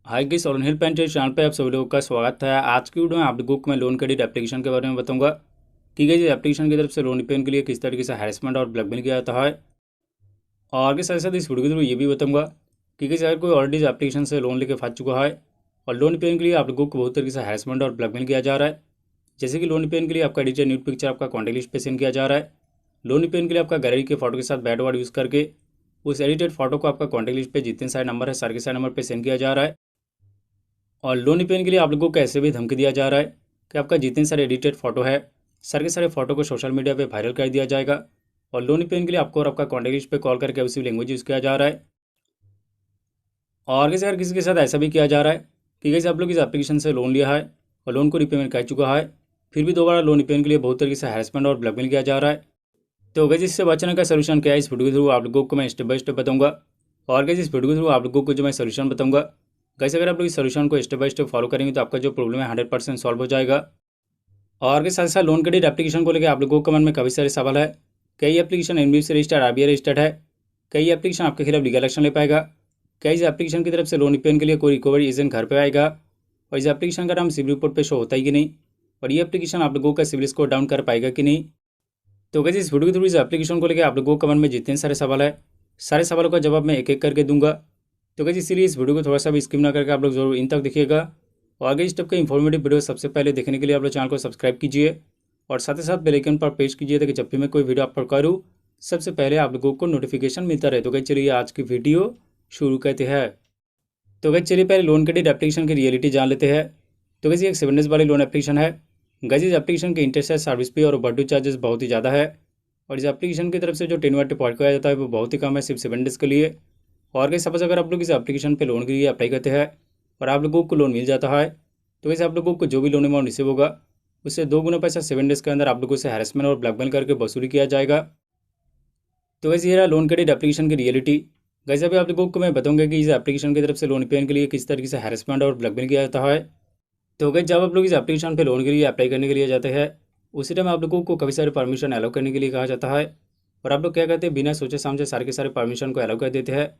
Hi guys, और हिल painter channel पे आप सभी लोगों का स्वागत है। आज की वीडियो में आप लोगों को मैं लोन क्रेडिट एप्लीकेशन के बारे में बताऊंगा कि गाइस एप्लीकेशन की तरफ से लोन पेन के लिए किस तरीके से हैरेसमेंट और ब्लैकमेल किया जाता है। और के साथ साथ इस वीडियो के थ्रू ये भी बताऊंगा कि गाइस अगर कोई ऑलरेडी इस एप्लीकेशन से लोन लेके फंस चुका है और लोन पेन के लिए आप लोगों को बहुत तरीके से हैरेसमेंट और ब्लैकमेल किया जा रहा है। जैसे कि लोन पेन के लिए आपका डिटेल न्यूड पिक्चर आपका कॉन्टेक्ट लिस्ट पे सेंड किया जा रहा है। लोन पेन के लिए आपका गैलरी के फोटो के साथ बैड वर्ड यूज़ करके उस एडिटेड फोटो को आपका कॉन्टेक्ट लिस्ट पे जितने सारे नंबर है सारे के सारे नंबर पे सेंड किया जा रहा है। और लोन पेन के लिए आप लोगों को ऐसे भी धमकी दिया जा रहा है कि आपका जितने सारे एडिटेड फोटो है सारे के सारे फोटो को सोशल मीडिया पे वायरल कर दिया जाएगा। और लोन पेन के लिए आपको और आपका कॉन्टेक्ट लिस्ट पे कॉल करके उसी लैंग्वेज यूज़ किया जा रहा है। और कैसे अगर किसी के साथ ऐसा भी किया जा रहा है कि कैसे आप लोग इस एप्लीकेशन से लोन लिया है और लोन को रिपेमेंट कर चुका है, फिर भी दोबारा लोन पेन के लिए बहुत तरीके से हैरेसमेंट और ब्लैकमेल किया जा रहा है। तो गैस इससे बचने का सोल्यूशन क्या है, इस वीडियो के थ्रू आप लोगों को मैं स्टेप बाय स्टेप बताऊंगा। और गैस इस वीडियो के थ्रू आप लोगों को जो मैं सोल्यूशन बताऊंगा, गैस अगर आप लोग इस सोल्यूशन को स्टेप बाय स्टेप फॉलो करेंगे तो आपका जो प्रॉब्लम है 100% सॉल्व हो जाएगा। और के साथ साथ लोन क्रेडिट एप्लीकेशन को लेकर आप लोगों के मन में काफ़ी सारे सवाल है। कई एप्लीकेशन एनबीएफसी से रजिस्टर्ड, आरबीआई रजिस्टर्ड है। कई एप्लीकेशन आपके खिलाफ लीगल एक्शन ले पाएगा। कई इस एप्लीकेशन की तरफ से लोन रिपेन के लिए कोई रिकवरी एजेंट घर पे आएगा और इस एप्लीकेशन का नाम सिविल रिपोर्ट पे शो होता है कि नहीं, और ये एप्लीकेशन आप लोगों का सिविल स्कोर डाउन कर पाएगा कि नहीं। तो कैसे इस वीडियो के थ्रू इस एप्लीकेशन को लेकर आप लोगों के मन में जितने सारे सवाल है सारे सवालों का जवाब मैं एक एक करके दूंगा। तो कैसे इसीलिए इस वीडियो को थोड़ा सा भी स्किप ना करके आप लोग जरूर इन तक देखिएगा। और आगे इस टाइप के इन्फॉर्मेटिव वीडियो सबसे पहले देखने के लिए आप लोग चैनल को सब्सक्राइब कीजिए और साथ ही साथ बेल आइकन पर प्रेस कीजिए ताकि जब भी मैं कोई वीडियो अपलोड करूँ सबसे पहले आप लोगों को नोटिफिकेशन मिलता रहे। तो कैसे चलिए आज की वीडियो शुरू करते हैं। तो कैसे चलिए पहले लोन क्रेडिट एप्लीकेशन की रियलिटी जान लेते हैं। तो कैसे एक 7 डेज वाली लोन एप्लीकेशन है। गैस इस एप्लीकेशन के इंटरेस्ट है, सर्विस फी और ओवरड्यू चार्जेस बहुत ही ज़्यादा है। और इस एप्लीकेशन की तरफ से जो 10 डिपॉजिट किया जाता है वो बहुत ही कम है, सिर्फ 7 डेज के लिए। और कैसे सपोज अगर आप लोग इस एप्लीकेशन पे लोन के लिए अप्लाई करते हैं और आप लोगों को लोन मिल जाता है तो कैसे आप लोगों को जो भी लोन अमाउंट रिसीव होगा उससे 2 गुना पैसा 7 डेज के अंदर आप लोगों से हैरेसमेंट और ब्लैकमेल करके वसूली किया जाएगा। तो वैसे ये रहा लोन क्रेडिट एप्लीकेशन की रियलिटी। वैसे अभी आप लोगों को मैं बताऊंगा कि इस एप्लीकेशन की तरफ से लोन पेन के लिए किस तरीके से हैरेसमेंट और ब्लैकमेल किया जाता है। तो गैस जब आप लोग इस एप्लीकेशन पे लोन के लिए अप्लाई करने के लिए जाते हैं उसी टाइम आप लोगों को काफ़ी सारे परमिशन अलाउ करने के लिए कहा जाता है। और आप लोग क्या करते हैं, बिना सोचे समझे सारे के सारे परमिशन को अलाउ कर देते हैं।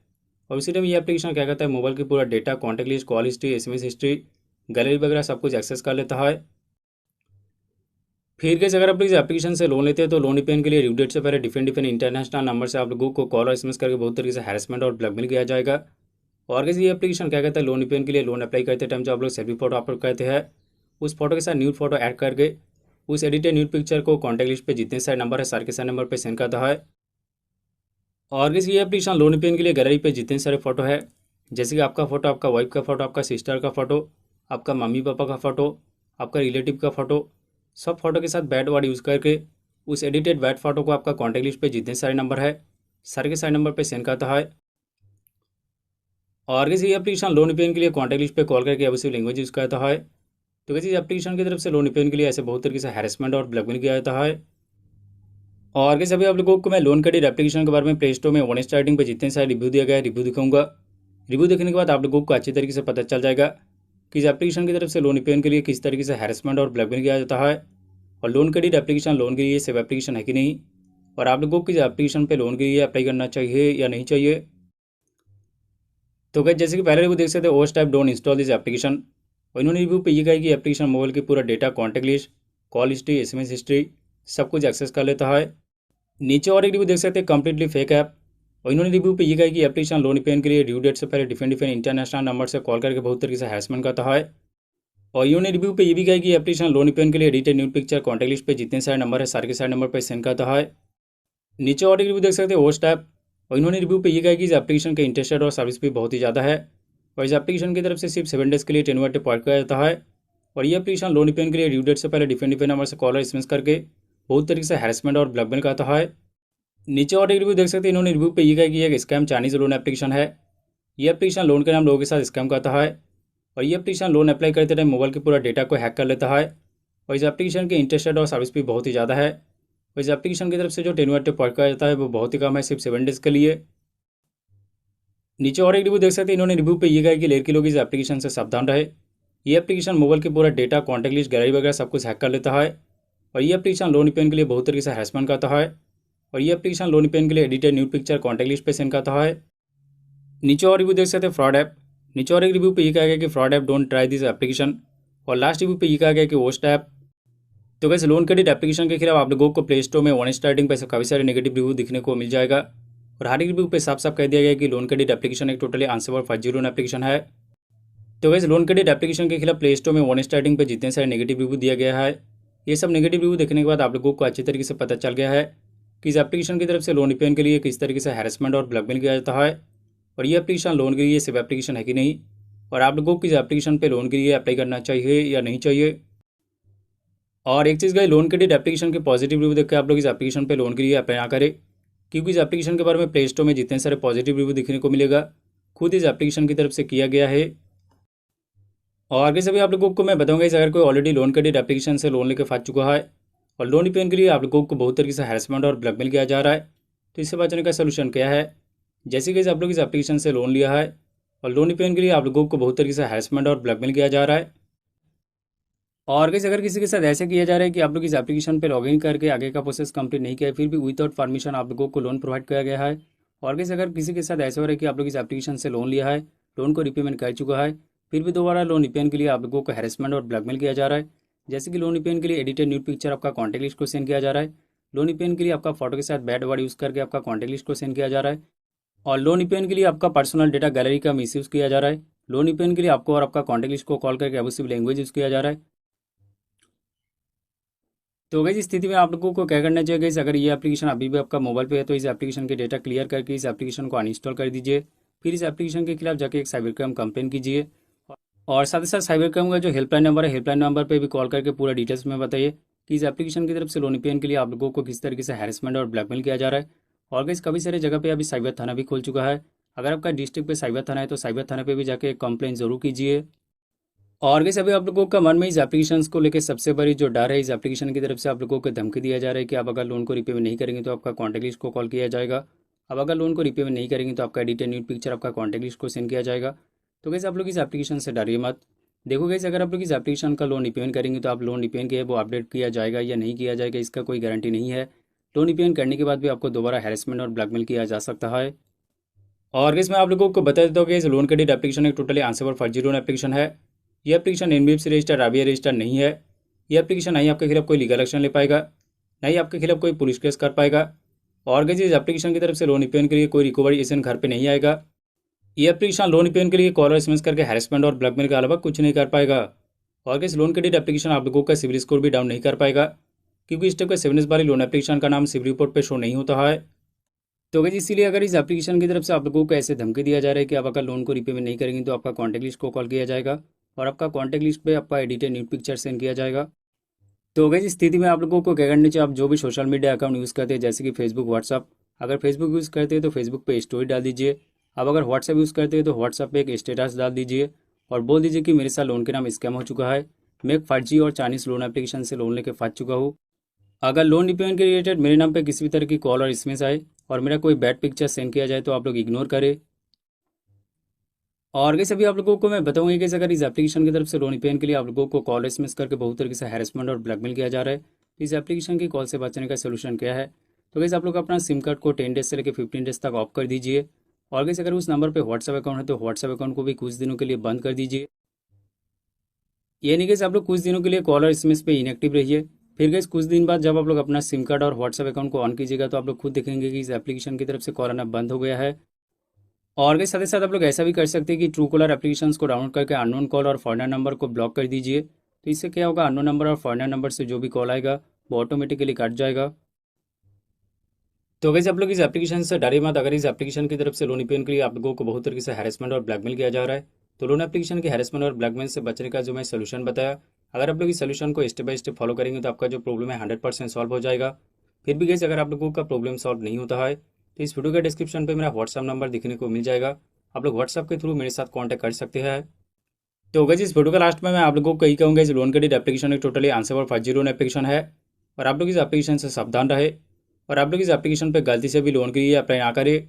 और उसी टाइम ये एप्लीकेशन क्या करता है, मोबाइल की पूरा data, contact list, call history, SMS history, gallery वगैरह सब कुछ एक्सेस कर लेता है। फिर कैसे अगर आप लोग इस एप्लीकेशन से लोन लेते हैं तो लोन रिपेन के लिए ड्यू डेट से पहले डिफरेंट डिफरेंट इंटरनेशनल नंबर से आप लोगों को कॉल और एसएमएस करके बहुत तरीके से हैरेसमेंट और ब्लैकमेल किया जाएगा। और कैसे ये एप्लीकेशन क्या कहता है, लोन रिपेन के लिए लोन अप्लाई करते टाइम जो आप लोग सेल्फी फोटो अपलोड करते हैं उस फोटो के साथ न्यूड फोटो ऐड करके उस एडिटेड न्यूड पिक्चर को कॉन्टैक्ट लिस्ट पे जितने सारे नंबर है सारे के सारे नंबर पे सेंड करता है। और कैसे ये एप्लीकेशन लोन रिपेन के लिए गैलरी पे जितने सारे फोटो है, जैसे कि आपका फोटो, आपका वाइफ का फोटो, आपका सिस्टर का फोटो, आपका मम्मी पापा का फोटो, आपका रिलेटिव का फोटो, सब फोटो के साथ बैड वर्ड यूज़ करके उस एडिटेड बैड फोटो को आपका कॉन्टैक्ट लिस्ट पे जितने सारे नंबर है सारे के सारे नंबर पे सेंड करता है। और किसी एप्लीकेशन लोन पेन के लिए कॉन्टैक्ट लिस्ट पे कॉल करके अवश्य लैंग्वेज यूज़ करता है। तो किसी एप्लीकेशन की तरफ से लोन पेन के लिए ऐसे बहुत तरीके से हैरेसमेंट और ब्लैकमेल किया जाता है। और किसी सभी आप लोगों को मैं लोन क्रेडिट एप्लीकेशन के बारे में प्ले स्टोर में वन स्टार्टिंग पे जितने सारे रिव्यू दिया गया है रिव्यू दिखाऊंगा। रिव्यू देखने के बाद आप लोगों को अच्छी तरीके से पता चल जाएगा कि इस एप्लीकेशन की तरफ से लोन पेन के लिए किस तरीके से हैरेसमेंट और ब्लैकमेल किया जाता है और लोन क्रेडिट एप्लीकेशन लोन के लिए सेव एप्लीकेशन है कि नहीं, और आप लोगों को इस एप्लीकेशन पे लोन के लिए अप्लाई करना चाहिए या नहीं चाहिए। तो गैस जैसे कि पहले रिव्यू देख सकते हैं, ओस type don't install this application. और इन्होंने रिव्यू पे ये कहा कि एप्लीकेशन मोबाइल की पूरा data, contact list, call history, SMS history सब कुछ एक्सेस कर लेता है। नीचे और एक रिव्यू देख सकते हैं, कंप्लीटली फेक ऐप। और इन्होंने रिव्यू पे ये कहा कि एप्लीकेशन लोन पेन के लिए ड्यू डेट से पहले डिफरेंट डिफरेंट इंटरनेशनल नंबर से कॉल करके बहुत तरीके से हैरेसमेंट करता है। और इन्होंने रिव्यू पे ये भी कहा कि एप्लीकेशन लोन पेन के लिए edited nude picture contact list पे जितने सारे नंबर है सारे के सारे नंबर पर सेंड करता है। नीचे और एक रिव्यू देख सकते हैं, होस्ट ऐप। और इन्होंने रिव्यू पे ये कहा कि इस एप्लीकेशन के इंटरेस्ट और सर्विस भी बहुत ही ज़्यादा है और इस एप्लीकेशन की तरफ से सिर्फ 7 डेज के लिए 10 डिपॉजिट किया जाता है। और ये एप्लीकेशन लोन पेन के लिए ड्यू डेट से पहले डिफरेंट डिफरेंट नंबर से कॉल और एसएमएस करके बहुत तरीके से हैरेसमेंट और ब्लैकमेल करता है। नीचे और एक रिव्यू देख सकते हैं, इन्होंने रिव्यू पे ये कहा कि एक स्कैम चाइनीज लोन एप्लीकेशन है। ये एप्लीकेशन लोन के नाम लोगों के साथ स्कैम करता है और ये एप्लीकेशन लोन अप्लाई करते टाइम मोबाइल के पूरा डेटा को हैक कर लेता है। और इस एप्लीकेशन के इंटरेस्ट और सर्विस भी बहुत ही ज़्यादा है और इस एप्लीकेशन की तरफ से जो 10 पॉइंट किया जाता है वो बहुत ही कम है, सिर्फ 7 डेज के लिए। नीचे और एक रिव्यू देख सकते हैं, इन्होंने रिव्यू पे ये कहा कि लड़के लोग इस एप्लीकेशन से सावधान रहे। ये एप्लीकेशन मोबाइल के पूरा डेटा, कॉन्टैक्ट लिस्ट, गैलरी वगैरह सब कुछ हैक कर लेता है और ये एप्लीकेशन लोन पेन के लिए बहुत तरीके से हैरेसमेंट करता है। और ये एप्लीकेशन लोन पेन के लिए edited nude picture contact list पे सेंड करता है। नीचे और रिव्यू देख सकते हैं, फ्रॉड ऐप। नीचे और एक रिव्यू पे ये कहा गया कि fraud app, don't try this application. और लास्ट रिव्यू पे ये कहा गया कि वोस्ट ऐप। तो वैसे लोन क्रेडिट एप्लीकेशन के खिलाफ आप लोगों को प्ले स्टोर में 1 स्टार्टिंग पे काफ़ी सारे नेगेटिव रिव्यू दिखने को मिल जाएगा। और हर एक रिव्यू पे साफ साफ कह दिया गया कि लोन क्रेडिट एप्लीकेशन एक टोटली अनसेवर फर्जी लोन एप्लीकेशन है। तो वैसे लोन क्रेडिट एप्लीकेशन के खिलाफ प्ले स्टोर में 1 स्टार्टिंग पे जितने सारे नेगेटिव रिव्यू दिया गया है, ये सब नेगेटिव रिव्यू देखने के बाद आप लोगों को अच्छी तरीके से पता चल गया है कि इस एप्लीकेशन की तरफ से लोन रिपेमेंट के लिए किस तरीके से हैरेसमेंट और ब्लैकमेल किया जाता है, और ये एप्लीकेशन लोन के लिए सेफ एप्लीकेशन है कि नहीं, और आप लोगों को इस एप्लीकेशन पे लोन के लिए अप्लाई करना चाहिए या नहीं चाहिए। और एक चीज़, लोन क्रेडिट एप्लीकेशन के पॉजिटिव रिव्यू देख के आप लोग इस एप्लीकेशन पे लोन के लिए अप्लाई ना करें, क्योंकि इस एप्लीकेशन के बारे में प्ले स्टोर में जितने सारे पॉजिटिव रिव्यू दिखने को मिलेगा खुद इस एप्लीकेशन की तरफ से किया गया है। और आगे से भी आप लोगों को मैं बताऊंगा, इस अगर कोई ऑलरेडी लोन क्रेडिट एप्लीकेशन से लोन लेकर फंस चुका है और लोन रिपेमेंट के लिए आप लोगों को बहुत तरीके से हैरेसमेंट और ब्लैकमेल किया जा रहा है, तो इससे बचने का सोल्यूशन क्या है। जैसे कि आप लोग इस एप्लीकेशन से लोन लिया है और लोन रिपेमेंट के लिए आप लोगों को बहुत तरीके से हैरेसमेंट और ब्लैकमेल किया जा रहा है, और कैसे अगर किसी के साथ ऐसे किया जा रहा है कि आप लोग इस एप्लीकेशन पर लॉगिन करके आगे का प्रोसेस कंप्लीट नहीं किया है, फिर भी विदाउट परमिशन आप लोगों को लोन प्रोवाइड किया गया है, और कैसे अगर किसी के साथ ऐसा हो रहा है कि आप लोग इस एप्लीकेशन से लोन लिया है, लोन को रिपेमेंट कर चुका है, फिर भी दोबारा लोन रिपेमेंट के लिए आप लोगों को हैरेसमेंट और ब्लैकमेल किया जा रहा है। जैसे कि लोन रिपेमेंट के लिए एडिटेड न्यूड पिक्चर आपका कॉन्टैक्ट लिस्ट को सेंड किया जा रहा है, लोन रिपेमेंट के लिए आपका फोटो के साथ बैड वर्ड यूज़ करके आपका कॉन्टैक्ट लिस्ट को सेंड किया जा रहा है, और लोन रिपेमेंट के लिए आपका पर्सनल डेटा गैलरी का मिसयूज़ किया जा रहा है, लोन रिपेमेंट के लिए आपको और आपका कॉन्टैक्ट लिस्ट को कॉल करके अब्यूसिव लैंग्वेज यूज़ किया जा रहा है। तो गई इस स्थिति में आप लोगों को क्या करना चाहिए गाइस, अगर ये एप्लीकेशन अभी भी आपका मोबाइल पे है तो इस एप्लीकेशन के डेटा क्लियर करके इस एप्लीकेशन को अनइंस्टॉल कर दीजिए। फिर इस एप्लीकेशन के खिलाफ जाके एक साइबर क्राइम कंप्लेन कीजिए, और साथ ही साथ साइबर क्राइम का जो हेल्पलाइन नंबर है, हेल्पलाइन नंबर पे भी कॉल करके पूरा डिटेल्स में बताइए कि इस एप्लीकेशन की तरफ से लोन रिपेमेंट के लिए आप लोगों को किस तरीके से हैरेसमेंट और ब्लैकमेल किया जा रहा है। और गाइस काफ़ी सारे जगह पे अभी साइबर थाना भी खुल चुका है, अगर आपका डिस्ट्रिक्ट पे साइबर थाना है तो साइबर थाना पे भी जाके एक कंप्लेन जरूर कीजिए। और कैसे अभी आप लोगों का मन में इस एप्लीकेशन को लेकर सबसे बड़ी जो डर है, इस एप्लीकेशन की तरफ से आप लोगों को धमकी दिया जा रहा है कि आप अगर लोन को रिपेमेंट नहीं करेंगे तो आपका कॉन्टैक्ट लिस्ट को कॉल किया जाएगा, अब अगर लोन को रिपेमेंट नहीं करेंगे तो आपका एडिटेड न्यूड पिक्चर आपका कॉन्टैक्ट लिस्ट को सेंड किया जाएगा। तो कैसे आप लोग इस एप्लीकेशन से डरिए मत। देखो कैसे अगर आप लोग इस एप्लीकेशन का लोन रिपेमेंट करेंगे तो आप लोन रिपेमेंट किए वो अपडेट किया जाएगा या नहीं किया जाएगा, इसका कोई गारंटी नहीं है। लोन रिपेमेंट करने के बाद भी आपको दोबारा हैरेसमेंट और ब्लैकमेल किया जा सकता है। और इसमें आप लोगों को बता देता हूँ कि इस लोन क्रेडिट एप्लीकेशन एक टोटली आंसर फर्जी लोन एप्लीकेशन है। ये application NBFC registered, RBI registered नहीं है। ये एप्लीकेशन ना ही आपके खिलाफ कोई लीगल एक्शन ले पाएगा, ना ही आपके खिलाफ कोई पुलिस केस कर पाएगा, और इस एप्लीकेशन की तरफ से लोन रिपेमेंट के लिए कोई रिकवरी एजेंट घर पे नहीं आएगा। ये एप्लीकेशन लोन रिपेमेंट के लिए कॉल और एसएमएस करके हैरेसमेंट और ब्लैकमेल के अलावा कुछ नहीं कर पाएगा। और इस लोन क्रेडिट एप्लीकेशन आप लोगों का सिविल स्कोर भी डाउन नहीं कर पाएगा, क्योंकि इस टाइप का 7 वाली लोन एप्लीकेशन का नाम सिविल रिपोर्ट पे शो नहीं होता है। तो गाइस इसीलिए अगर इस एप्लीकेशन की तरफ से आप लोगों को ऐसे धमकी दिया जा रहा है कि आप अगर लोन को रिपेमेंट नहीं करेंगे तो आपका कॉन्टैक्ट लिस्ट को कॉल किया जाएगा और आपका कॉन्टैक्ट लिस्ट पे आपका एडिटेड न्यूड पिक्चर सेंड किया जाएगा। तो गाइस इस स्थिति में आप लोगों को क्या करना चाहिए, आप जो भी सोशल मीडिया अकाउंट यूज़ करते हैं जैसे कि फेसबुक, व्हाट्सअप, अगर फेसबुक यूज़ करते हैं तो फेसबुक पे स्टोरी डाल दीजिए। अब अगर व्हाट्सअप यूज़ करते हैं तो व्हाट्सअप पे एक स्टेटस डाल दीजिए और बोल दीजिए कि मेरे साथ लोन के नाम स्कैम हो चुका है, मैं एक फर्जी और चाइनीज लोन एप्लीकेशन से लोन लेके फंस चुका हूँ। अगर लोन रिपेमेंट के रिलेटेड मेरे नाम पे किसी भी तरह की कॉल और एसएमएस आए और मेरा कोई बैड पिक्चर सेंड किया जाए तो आप लोग इग्नोर करें। और कैसे भी आप लोगों को मैं बताऊंगा कि अगर इस एप्लीकेशन की तरफ से लोन रिपेमेंट के लिए आप लोगों को कॉल एसएमएस करके बहुत तरीके से हैरेसमेंट और ब्लैकमेल किया जा रहा है, तो इस एप्लीकेशन की कॉल से बचने का सोल्यूशन क्या है। तो कैसे आप लोग अपना सिम कार्ड को 10 डेज से लेकर 15 डेज तक ऑफ कर दीजिए, और कैसे अगर उस नंबर पर व्हाट्सएप अकाउंट है तो व्हाट्सएप अकाउंट को भी कुछ दिनों के लिए बंद कर दीजिए। ये नहीं कि आप लोग कुछ दिनों के लिए कॉल और एसएमएस पे इनएक्टिव रहिए, फिर गैस कुछ दिन बाद जब आप लोग अपना सिम कार्ड और व्हाट्सएप अकाउंट को ऑन कीजिएगा तो आप लोग खुद देखेंगे कि इस एप्लीकेशन की तरफ से कॉल आना बंद हो गया है। और गैस साथ ही साथ आप लोग ऐसा भी कर सकते हैं कि ट्रू कॉलर एप्लीकेशन को डाउनलोड करके अननोन कॉल और फॉरेनर नंबर को ब्लॉक कर दीजिए। तो इससे क्या होगा, अननोन नंबर और फॉरेनर नंबर से जो भी कॉल आएगा वो ऑटोमेटिकली कट जाएगा। तो वैसे आप लोग इस एप्लीकेशन से डरे मत। अगर इस एप्लीकेशन की तरफ से लोन रिपेमेंट के लिए आप लोगों को बहुत तरीके से हैरेसमेंट और ब्लैकमेल किया जा रहा है, तो लोन एप्लीकेशन के हैरेसमेंट और ब्लैकमेल से बचने का जो मैं सोल्यूशन बताया, अगर आप लोग इस सोल्यूशन को स्टेप बाय स्टेप फॉलो करेंगे तो आपका जो प्रॉब्लम है 100% सॉल्व हो जाएगा। फिर भी गैस अगर आप लोगों का प्रॉब्लम सॉल्व नहीं होता है तो इस वीडियो के डिस्क्रिप्शन पर मेरा व्हाट्सअप नंबर दिखने को मिल जाएगा, आप लोग व्हाट्सअप के थ्रू मेरे साथ कॉन्टैक्ट कर सकते हैं। तो गैस इस वीडियो का लास्ट में मैं आप लोगों को यही कहूँगा, इस लोन क्रेडिट एप्लीकेशन एक टोटली आंसर फर्जी लोन एप्लीकेशन है, और आप लोग इस एप्लीकेशन से सावधान रहे, और आप लोग इस एप्लीकेशन पर गलती से भी लोन के लिए अप्लाई ना करें।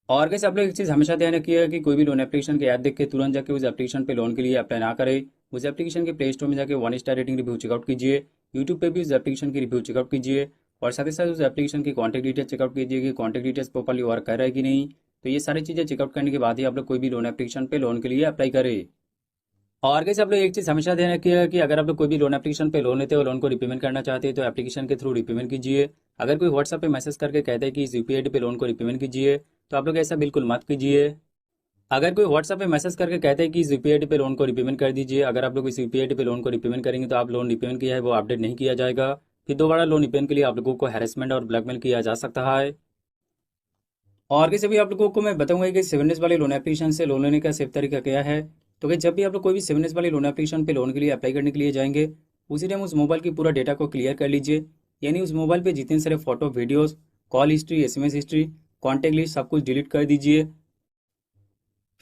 और कैसे आप लोग एक चीज़ हमेशा ध्यान रखिएगा कि कोई भी लोन एप्लीकेशन की ऐड देख के तुरंत जाके उस एप्लीकेशन पे लोन के लिए अप्लाई ना करें। उस एप्लीकेशन के प्ले स्टोर में जाके 1 स्टार रेटिंग रिव्यू चेकआउट कीजिए, यूट्यूब पे भी उस एप्लीकेशन की रिव्यू चेकआउट कीजिए, और साथ ही साथ उस एप्लीकेशन की कॉन्टैक्ट डिटेल्स चेकआउट कीजिए कि कॉन्टैक्ट डिटेल्स प्रॉपर्ली वर्क कर रहा है कि नहीं। तो ये सारी चीज़ें चेकआउट करने के बाद ही आप लोग कोई भी लोन एप्लीकेशन पे लोन के लिए अप्लाई करें। और कैसे आप लोग एक चीज़ हमेशा ध्यान रखिएगा कि अगर आप लोग कोई भी लोन एप्लीकेशन पे लोन लेते हो, लोन को रिपेमेंट करना चाहते हैं तो एप्लीकेशन के थ्रू रिपेमेंट कीजिए। अगर कोई व्हाट्सएप पे मैसेज करके कहता है कि इस यूपीआई पे लोन को रिपेमेंट कीजिए, तो आप लोग ऐसा बिल्कुल मत कीजिए। अगर कोई व्हाट्सएप पे मैसेज करके कहते हैं कि इस यूपीआई पे लोन को रिपेमेंट कर दीजिए, अगर आप लोग इस यूपीआई पे लोन को रिपेमेंट करेंगे तो आप लोन रिपेमेंट किया है वो अपडेट नहीं किया जाएगा, फिर दोबारा लोन रिपेमेंट के लिए आप लोगों को हैरेसमेंट और ब्लैकमेल किया जा सकता है। और कैसे भी आप लोगों को मैं बताऊंगा कि 7 डेज वाले लोन एप्लीकेशन से लोन लेने का सेफ तरीका क्या है। तो कि जब भी आप लोग कोई भी 7 डेज वाले लोन एप्लीकेशन पे लोन के लिए अप्लाई करने के लिए जाएंगे, उसी टाइम उस मोबाइल की पूरा डेटा को क्लियर कर लीजिए। यानी उस मोबाइल पे जितने सारे photo, videos, call history, SMS history, contact list सब कुछ डिलीट कर दीजिए।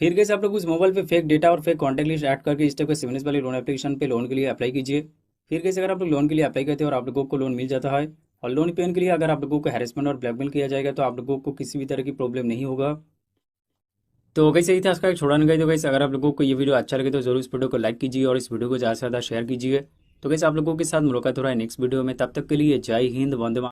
फिर कैसे आप लोग उस मोबाइल पे फेक डेटा और फेक कॉन्टैक्ट लिस्ट ऐड करके इस टाइप के 7 डेज वाले लोन एप्लीकेशन पे लोन के लिए अप्लाई कीजिए। फिर कैसे अगर आप लोग लोन के लिए अप्लाई करते हैं और आप लोगों को लोन मिल जाता है, और लोन पेमेंट के लिए अगर आप लोगों को हैरेसमेंट और ब्लैकमेल किया जाएगा तो आप लोगों को किसी भी तरह की प्रॉब्लम नहीं होगा। तो कैसे ही था इसका एक छोड़ा नहीं गई। तो कैसे अगर आप लोगों को ये वीडियो अच्छा लगे तो जरूर इस वीडियो को लाइक कीजिए और इस वीडियो को ज़्यादा से ज़्यादा शेयर कीजिए। तो कैसे आप लोगों के साथ मुलाकात हो रहा है नेक्स्ट वीडियो में, तब तक के लिए जय हिंद, वंदे मातरम।